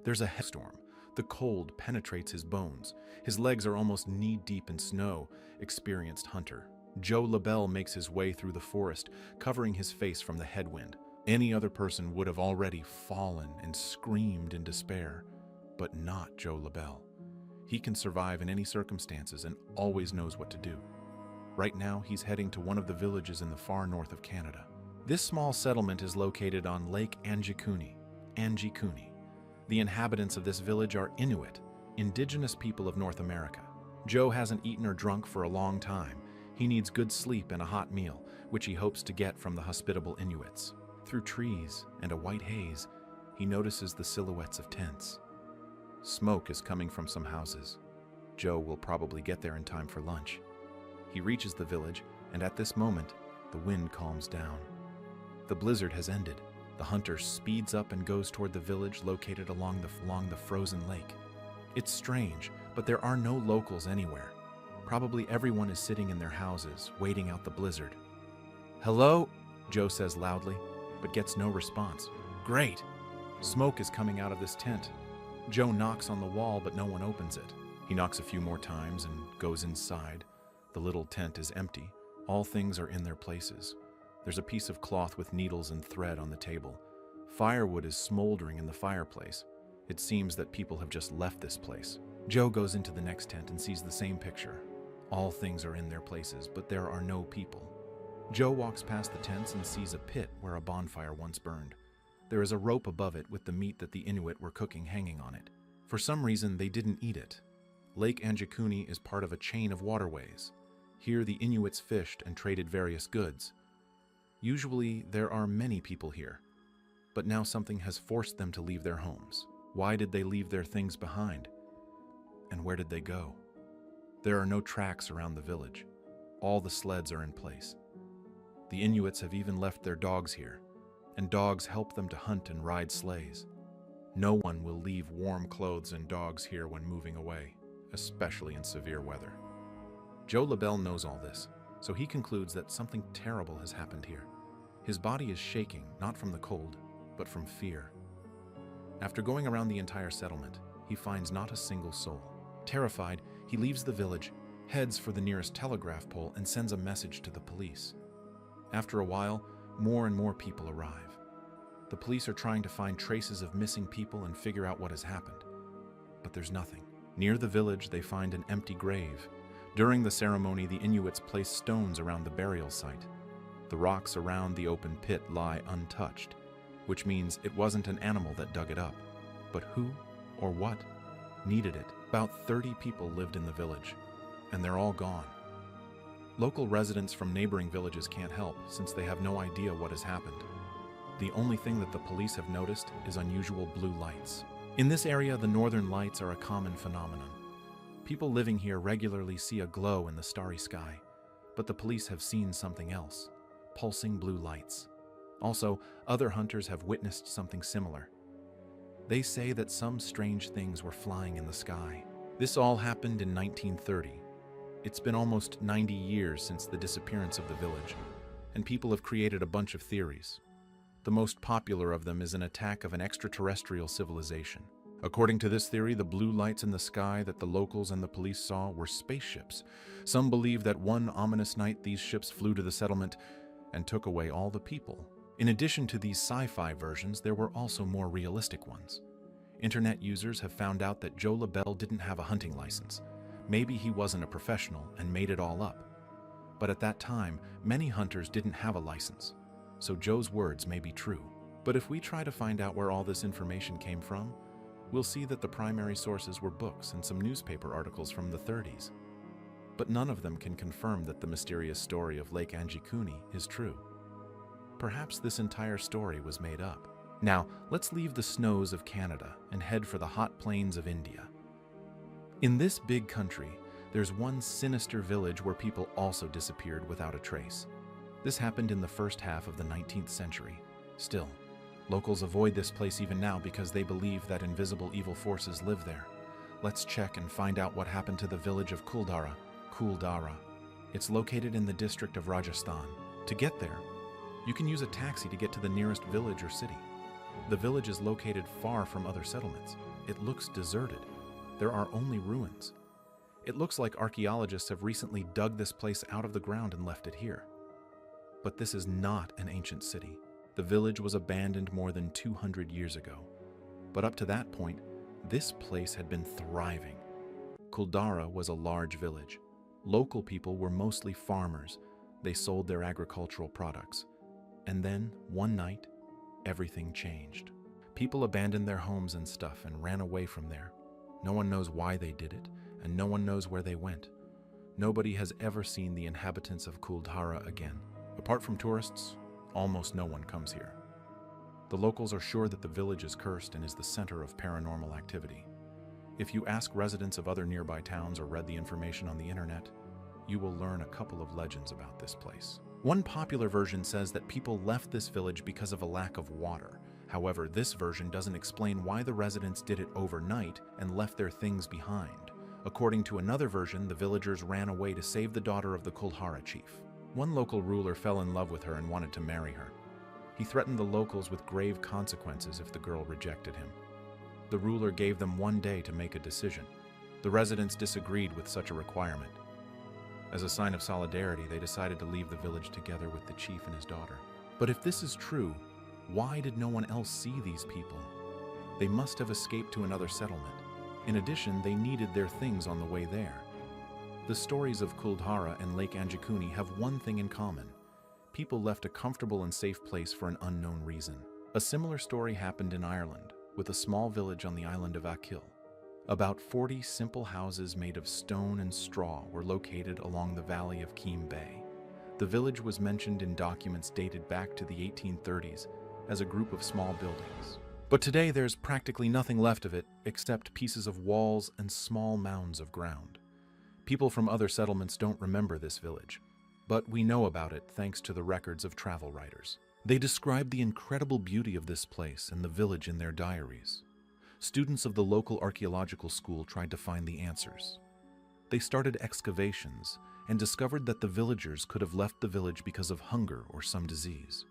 There's a storm. The cold penetrates his bones. His legs are almost knee-deep in snow. Experienced hunter Joe LaBelle makes his way through the forest, covering his face from the headwind. Any other person would have already fallen and screamed in despair, but not Joe LaBelle. He can survive in any circumstances and always knows what to do. Right now, he's heading to one of the villages in the far north of Canada. This small settlement is located on Lake Anjikuni. The inhabitants of this village are Inuit, indigenous people of North America. Joe hasn't eaten or drunk for a long time. He needs good sleep and a hot meal, which he hopes to get from the hospitable Inuits. Through trees and a white haze, he notices the silhouettes of tents. Smoke is coming from some houses. Joe will probably get there in time for lunch. He reaches the village, and at this moment, the wind calms down. The blizzard has ended. The hunter speeds up and goes toward the village located along the frozen lake. It's strange, but there are no locals anywhere. Probably everyone is sitting in their houses, waiting out the blizzard. "Hello?" Joe says loudly, but gets no response. Great! Smoke is coming out of this tent. Joe knocks on the wall, but no one opens it. He knocks a few more times and goes inside. The little tent is empty. All things are in their places. There's a piece of cloth with needles and thread on the table. Firewood is smoldering in the fireplace. It seems that people have just left this place. Joe goes into the next tent and sees the same picture. All things are in their places, but there are no people. Joe walks past the tents and sees a pit where a bonfire once burned. There is a rope above it with the meat that the Inuit were cooking hanging on it. For some reason, they didn't eat it. Lake Anjikuni is part of a chain of waterways. Here, the Inuits fished and traded various goods. Usually, there are many people here, but now something has forced them to leave their homes. Why did they leave their things behind? And where did they go? There are no tracks around the village. All the sleds are in place. The Inuits have even left their dogs here, and dogs help them to hunt and ride sleighs. No one will leave warm clothes and dogs here when moving away, especially in severe weather. Joe LaBelle knows all this, so he concludes that something terrible has happened here. His body is shaking, not from the cold, but from fear. After going around the entire settlement, he finds not a single soul. Terrified, he leaves the village, heads for the nearest telegraph pole, and sends a message to the police. After a while, more and more people arrive. The police are trying to find traces of missing people and figure out what has happened. But there's nothing. Near the village, they find an empty grave. During the ceremony, the Inuits place stones around the burial site. The rocks around the open pit lie untouched, which means it wasn't an animal that dug it up. But who or what needed it? About 30 people lived in the village, and they're all gone. Local residents from neighboring villages can't help since they have no idea what has happened. The only thing that the police have noticed is unusual blue lights. In this area, the northern lights are a common phenomenon. People living here regularly see a glow in the starry sky, but the police have seen something else, pulsing blue lights. Also, other hunters have witnessed something similar. They say that some strange things were flying in the sky. This all happened in 1930. It's been almost 90 years since the disappearance of the village, and people have created a bunch of theories. The most popular of them is an attack of an extraterrestrial civilization. According to this theory, the blue lights in the sky that the locals and the police saw were spaceships. Some believe that one ominous night these ships flew to the settlement and took away all the people. In addition to these sci-fi versions, there were also more realistic ones. Internet users have found out that Joe LaBelle didn't have a hunting license. Maybe he wasn't a professional and made it all up. But at that time, many hunters didn't have a license, so Joe's words may be true. But if we try to find out where all this information came from, we'll see that the primary sources were books and some newspaper articles from the 30s. But none of them can confirm that the mysterious story of Lake Anjikuni is true. Perhaps this entire story was made up. Now, let's leave the snows of Canada and head for the hot plains of India. In this big country, there's one sinister village where people also disappeared without a trace. This happened in the first half of the 19th century. Still, locals avoid this place even now because they believe that invisible evil forces live there. Let's check and find out what happened to the village of Kuldhara. It's located in the district of Rajasthan. To get there, you can use a taxi to get to the nearest village or city. The village is located far from other settlements. it looks deserted. There are only ruins. It looks like archaeologists have recently dug this place out of the ground and left it here. But this is not an ancient city. The village was abandoned more than 200 years ago. But up to that point, this place had been thriving. Kuldhara was a large village. Local people were mostly farmers. They sold their agricultural products. And then, one night, everything changed. People abandoned their homes and stuff and ran away from there. No one knows why they did it, and no one knows where they went. Nobody has ever seen the inhabitants of Kuldhara again. Apart from tourists, almost no one comes here. The locals are sure that the village is cursed and is the center of paranormal activity. If you ask residents of other nearby towns or read the information on the internet, you will learn a couple of legends about this place. One popular version says that people left this village because of a lack of water. However, this version doesn't explain why the residents did it overnight and left their things behind. According to another version, the villagers ran away to save the daughter of the Kuldhara chief. One local ruler fell in love with her and wanted to marry her. He threatened the locals with grave consequences if the girl rejected him. The ruler gave them one day to make a decision. The residents disagreed with such a requirement. As a sign of solidarity, they decided to leave the village together with the chief and his daughter. But if this is true, why did no one else see these people? They must have escaped to another settlement. In addition, they needed their things on the way there. The stories of Kuldhara and Lake Anjikuni have one thing in common. People left a comfortable and safe place for an unknown reason. A similar story happened in Ireland, with a small village on the island of Achill. About 40 simple houses made of stone and straw were located along the valley of Keem Bay. The village was mentioned in documents dated back to the 1830s as a group of small buildings. But today there's practically nothing left of it except pieces of walls and small mounds of ground. People from other settlements don't remember this village, but we know about it thanks to the records of travel writers. They describe the incredible beauty of this place and the village in their diaries. Students of the local archaeological school tried to find the answers. They started excavations and discovered that the villagers could have left the village because of hunger or some disease.